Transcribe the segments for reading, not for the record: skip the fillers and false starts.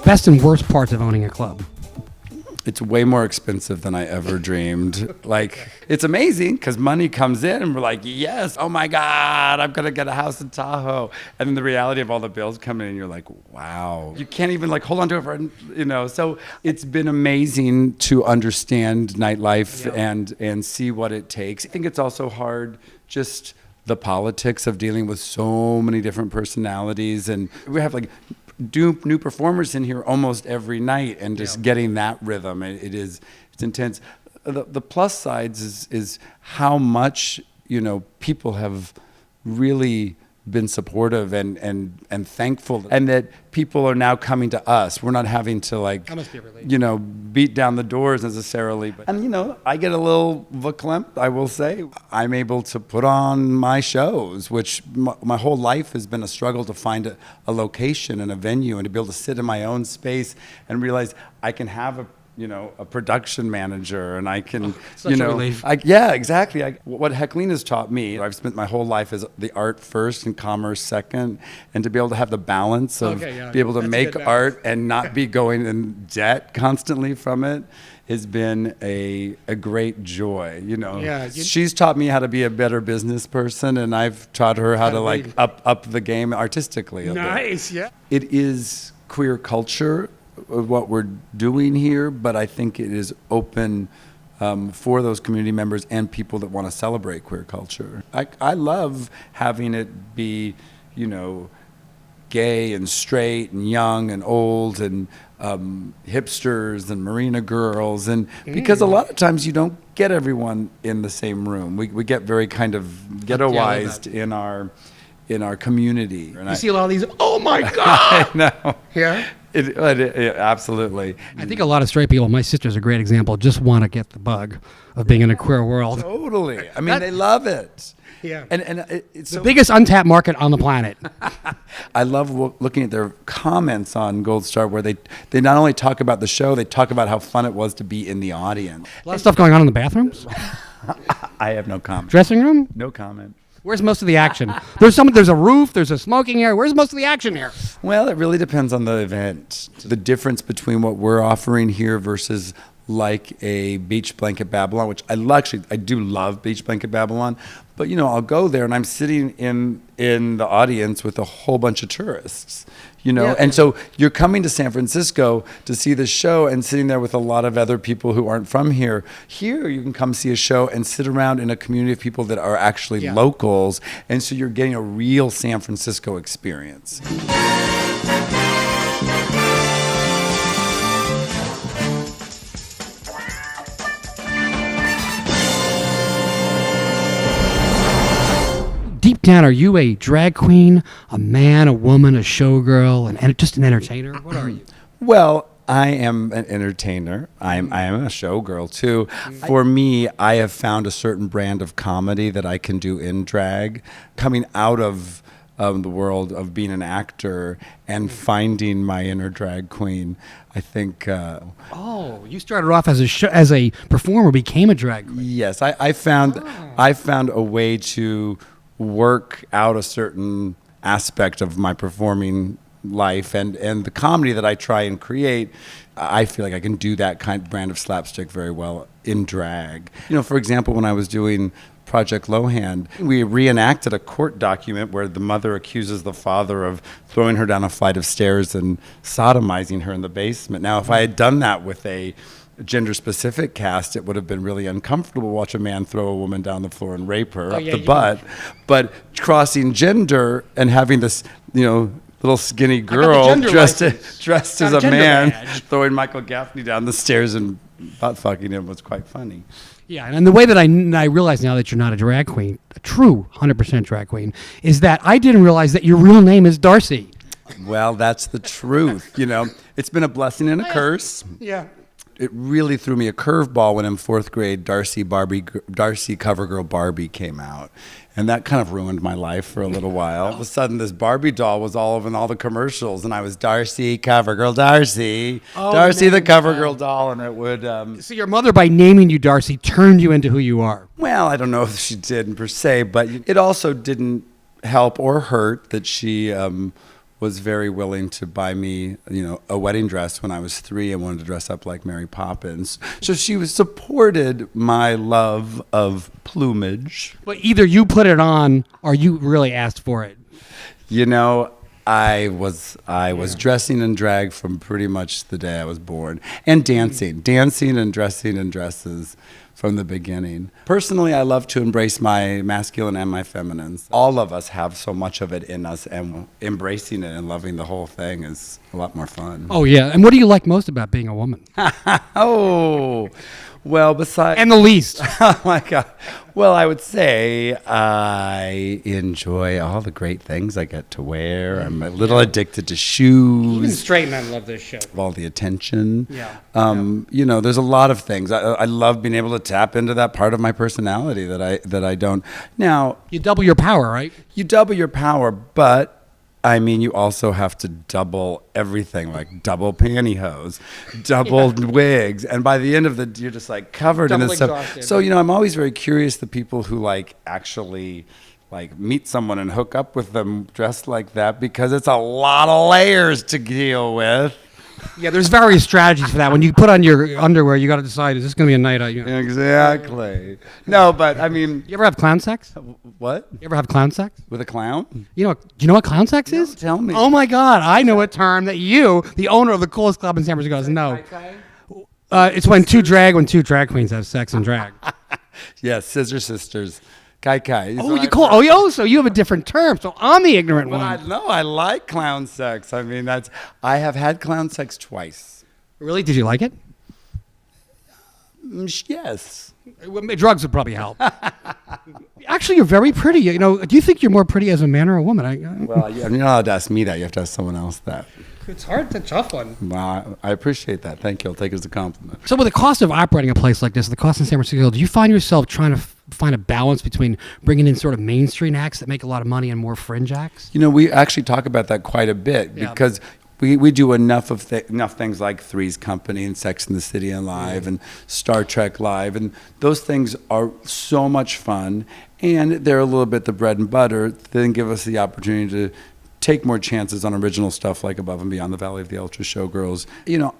best and worst parts of owning a club? It's way more expensive than I ever dreamed. Like, it's amazing because money comes in and we're like, yes, oh my God, I'm going to get a house in Tahoe. And then the reality of all the bills coming in, you're like, wow. You can't even like hold on to it for, you know. So it's been amazing to understand nightlife and see what it takes. I think it's also hard just the politics of dealing with so many different personalities. And we have like new performers in here almost every night, and just getting that rhythm, it's intense. The plus sides is how much, you know, people have really been supportive and thankful, and that people are now coming to us. We're not having to like, you know, beat down the doors necessarily. But, and you know, I get a little verklempt, I will say. I'm able to put on my shows, which my whole life has been a struggle to find a location and a venue, and to be able to sit in my own space and realize I can have a production manager, and I can, such a relief. Yeah, exactly. What heckling has taught me, I've spent my whole life as the art first and commerce second, and to be able to have the balance of be able to make art and not be going in debt constantly from it has been a great joy, you know. Yeah, she's taught me how to be a better business person, and I've taught her how to like up the game artistically. Nice, yeah. It is queer culture of what we're doing here, but I think it is open for those community members and people that want to celebrate queer culture. I love having it be, you know, gay and straight and young and old and hipsters and Marina girls, and because a lot of times you don't get everyone in the same room. We get very kind of ghettoized in our community. And you see a lot of these, oh my God! I know. Yeah? It, absolutely. I think a lot of straight people, my sister's a great example, just want to get the bug of being in a queer world. Totally. I mean, they love it. Yeah. And it's the biggest untapped market on the planet. I love looking at their comments on Gold Star, where they not only talk about the show, they talk about how fun it was to be in the audience. A lot of stuff going on in the bathrooms? I have no comment. Dressing room? No comment. Where's most of the action? There's a roof, there's a smoking area. Where's most of the action here? Well, it really depends on the event. The difference between what we're offering here versus like a Beach Blanket Babylon, which I do love Beach Blanket Babylon, but you know, I'll go there and I'm sitting in the audience with a whole bunch of tourists, you know, and so you're coming to San Francisco to see the show and sitting there with a lot of other people who aren't from here. Here you can come see a show and sit around in a community of people that are actually locals, and so you're getting a real San Francisco experience. Deep down, are you a drag queen, a man, a woman, a showgirl, and just an entertainer? What are you? Well, I am an entertainer. I am a showgirl too. For me, I have found a certain brand of comedy that I can do in drag, coming out of the world of being an actor and finding my inner drag queen. I think. You started off as a performer, became a drag queen. Yes, I found a way to work out a certain aspect of my performing life, and the comedy that I try and create, I feel like I can do that brand of slapstick very well in drag. You know, for example, when I was doing Project Lohan, we reenacted a court document where the mother accuses the father of throwing her down a flight of stairs and sodomizing her in the basement. Now, if I had done that with a gender-specific cast, it would have been really uncomfortable to watch a man throw a woman down the floor and rape her up the butt. But crossing gender and having this, you know, little skinny girl dressed as a man throwing Michael Gaffney down the stairs and butt fucking him was quite funny. Yeah, and the way that I realize now that you're not a drag queen, a true 100% drag queen, is that I didn't realize that your real name is D'arcy. Well, that's the truth. You know, it's been a blessing and a curse. Yeah. It really threw me a curveball when in fourth grade D'arcy CoverGirl Barbie came out. And that kind of ruined my life for a little while. All of a sudden, this Barbie doll was all over in all the commercials, and I was D'arcy, CoverGirl, D'arcy, D'arcy the CoverGirl doll, and it would... So your mother, by naming you D'arcy, turned you into who you are. Well, I don't know if she did per se, but it also didn't help or hurt that she... was was very willing to buy me, a wedding dress when I was 3 and wanted to dress up like Mary Poppins. So she was supported my love of plumage. But either you put it on or you really asked for it. I was dressing in drag from pretty much the day I was born, and dancing and dressing in dresses from the beginning. Personally, I love to embrace my masculine and my feminines. All of us have so much of it in us, and embracing it and loving the whole thing is a lot more fun. Oh, yeah. And what do you like most about being a woman? Well, besides... And the least. Oh, my God. Well, I would say I enjoy all the great things I get to wear. I'm a little addicted to shoes. Even straight men love this show. All the attention. Yeah. There's a lot of things. I love being able to tap into that part of my personality that I don't. Now, You double your power, right? you double your power, but you also have to double everything, like double pantyhose, double wigs, and by the end of you're just like covered in this stuff. Exhausted. So I'm always very curious the people who actually meet someone and hook up with them dressed like that, because it's a lot of layers to deal with. Yeah, there's various strategies for that. When you put on your underwear, you got to decide, is this going to be a night out? Exactly. No, but You ever have clown sex? what? You ever have clown sex? With a clown? Do you know what clown sex is? Tell me. Oh my God, I know a term that you, the owner of the coolest club in San Francisco, doesn't know. It's when two drag queens have sex and drag. Yes, Scissor Sisters. Kai Kai. So you have a different term. So I'm the ignorant But one. I like clown sex. I have had clown sex twice. Really? Did you like it? Yes. Drugs would probably help. Actually, you're very pretty. Do you think you're more pretty as a man or a woman? Well, you're not allowed to ask me that. You have to ask someone else that. It's hard. It's a tough one. Well, I appreciate that. Thank you. I'll take it as a compliment. So with the cost of operating a place like this, the cost in San Francisco, do you find yourself trying to find a balance between bringing in sort of mainstream acts that make a lot of money and more fringe acts? We actually talk about that quite a bit because we do enough things like Three's Company and Sex and the City and Live and Star Trek Live, and those things are so much fun, and they're a little bit the bread and butter. They then give us the opportunity to take more chances on original stuff like Above and Beyond the Valley of the Ultra Showgirls.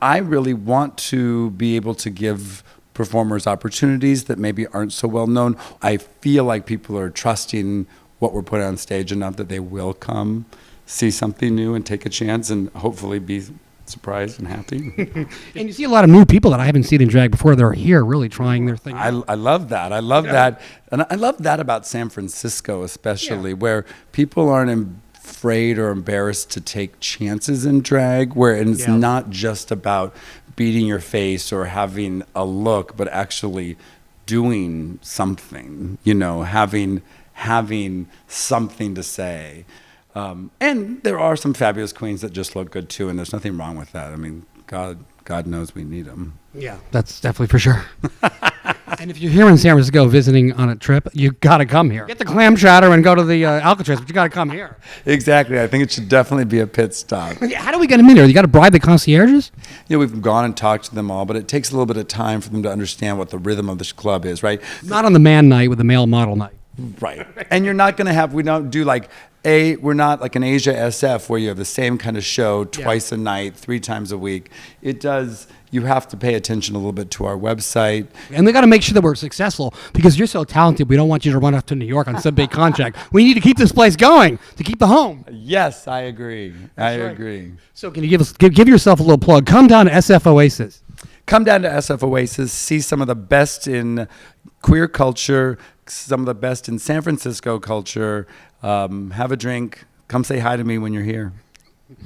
I really want to be able to give performers opportunities that maybe aren't so well known. I feel like people are trusting what we're putting on stage enough that they will come see something new and take a chance and hopefully be surprised and happy. And you see a lot of new people that I haven't seen in drag before that are here really trying their thing. I love that. I love that. And I love that about San Francisco especially, where people aren't afraid or embarrassed to take chances in drag, where it's not just about beating your face or having a look, but actually doing something, having something to say. And there are some fabulous queens that just look good too, and there's nothing wrong with that. God knows we need them. Yeah, that's definitely for sure. And if you're here in San Francisco visiting on a trip, you got to come here. Get the clam chowder and go to the Alcatraz, but you got to come here. Exactly. I think it should definitely be a pit stop. How do we get them in here? You got to bribe the concierges? We've gone and talked to them all, but it takes a little bit of time for them to understand what the rhythm of this club is, right? Not on the man night with the male model night. Right. And you're not going to we don't do we're not like an Asia SF where you have the same kind of show twice a night, 3 times a week. You have to pay attention a little bit to our website. And we got to make sure that we're successful because you're so talented. We don't want you to run off to New York on some big contract. We need to keep this place going to keep the home. Yes, I agree. I agree. So can you give yourself a little plug? Come down to SF Oasis. Come down to SF Oasis, see some of the best in queer culture, some of the best in San Francisco culture. Have a drink. Come say hi to me when you're here.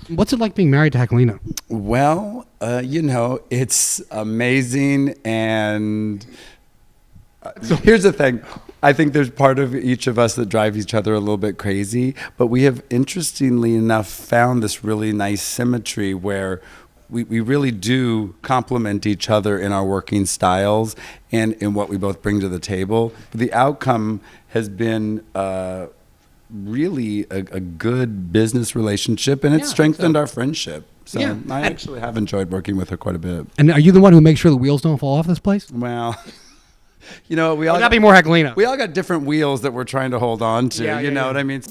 What's it like being married to Jacqueline? Well, it's amazing. And here's the thing. I think there's part of each of us that drive each other a little bit crazy. But we have, interestingly enough, found this really nice symmetry where we really do complement each other in our working styles and in what we both bring to the table. The outcome has been really a good business relationship, and it's strengthened our friendship. So I actually have enjoyed working with her quite a bit. And are you the one who makes sure the wheels don't fall off this place? Well, we all that'd be more Jacqueline. We all got different wheels that we're trying to hold on to. You know what I mean?